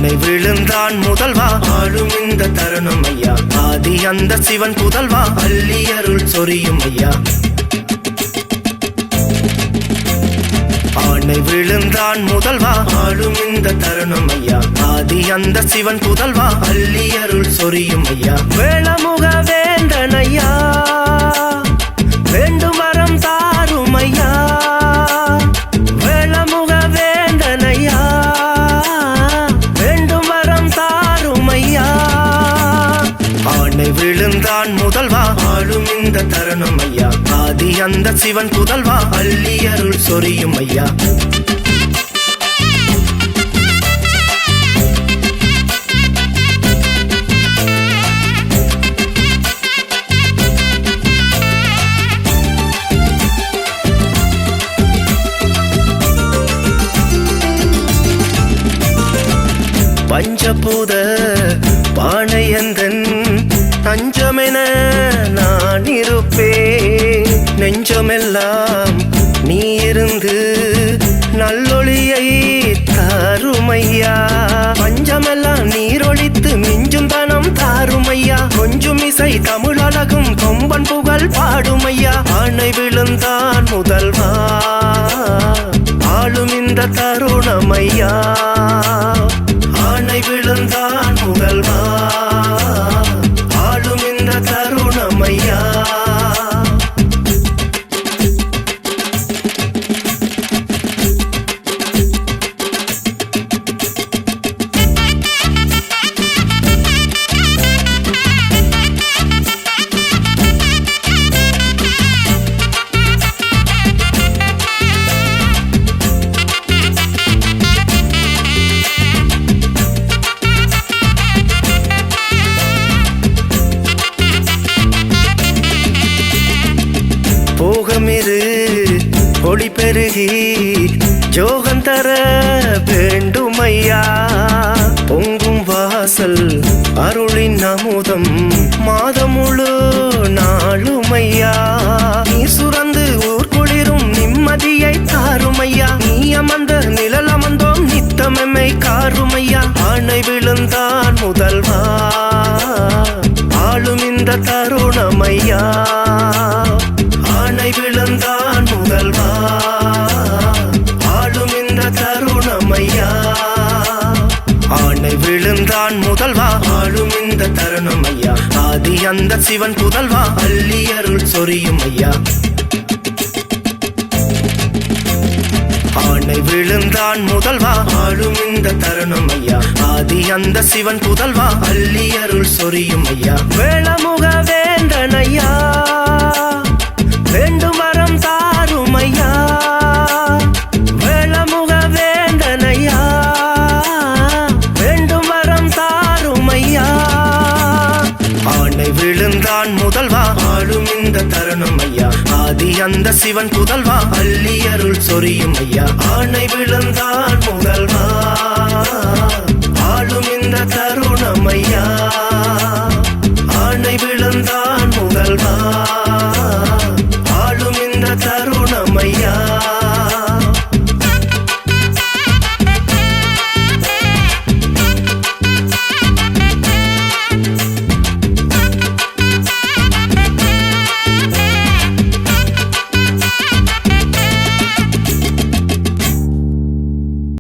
ஆணை விழுந்தான் முதல்வா ஆளும் இந்த தருணம் ஐயா. ஆதி அந்த சிவன் புதல்வா அள்ளி அருள் சொரியும் ஐயா. ஆணை விழுந்தான் முதல்வா ஆளும் இந்த தருணம் ஐயா. ஆதி அந்த சிவன் புதல்வா அள்ளி அருள் சொரியும் ஐயா. வேளமுக வேந்தன் ஐயா, வேண்டும் வரம் தாரும் ஐயா. வேளமுக வேந்தன் ஐயா, வேண்டும் வரம் தாரும் ஐயா. ஆணை விழுந்தான் முதல்வா ஆளும் இந்த தருணம் ஐயா. ஆதி அந்த சிவன் புதல்வா அள்ளி அருள் சொரியும் ஐயா. பஞ்சபூத பானையந்தன் தஞ்சமென நான் இருப்பேன். நெஞ்சமெல்லாம் நீ இருந்து நல்லொளியை தாருமையா. பஞ்சமெல்லாம் நீரொழித்து மிஞ்சும் தனம் தாருமையா. கொஞ்சம் இசை தமிழ் அழகும் கொம்பன் புகழ் பாடுமையா. ஆணை விழுந்தான் முதல்வா ஆளும் இந்த தருணமையா. ஆணை விழுந்தான் முதல்வா ஆளும் இந்த தருணமையா. போகமிரு ஒளி பெருகி ஜோகம் தர வேண்டுமையா. பொங்கும் வாசல் அருளின் அமுதம் மாதம் முழு நாளுமையா. நீ சுரந்து ஊர் குளிரும் நிம்மதியை தாருமையா. நீ அமர்ந்த நிழல் அமர்ந்தோம் நித்தமெம்மை காருமையா. ஆணை விழுந்தான் முதல்வா ஆளும் இந்த தருணமையா. ஆணை விழுந்தான் முதல்வா ஆளும் இந்த தருணமையா. ஆணை விழுந்தான் முதல்வா ஆளும் இந்த தருணமையா. ஆதி அந்த சிவன் புதல்வா அள்ளி அருள் சொரியும் ஐயா. ஆணை விழுந்தான் முதல்வா ஆளும் இந்த தருணம் ஐயா. ஆதி அந்த சிவன் புதல்வா அள்ளி அருள் சொரியும் ஐயா. வேளமுக வேந்தன் ஐயா, வேண்டும் வரம் தாரும் ஐயா. வேளமுக வேந்தன் ஐயா, வேண்டும் வரம் தாரும் ஐயா. ஆணை விழுந்தான் முதல்வா ஆளும் இந்த தருணம் ஐயா. ஆதி அந்த சிவன் புதல்வா அள்ளி அருள் சொரியும் ஐயா. ஆணை விழுந்தான் முதல்வா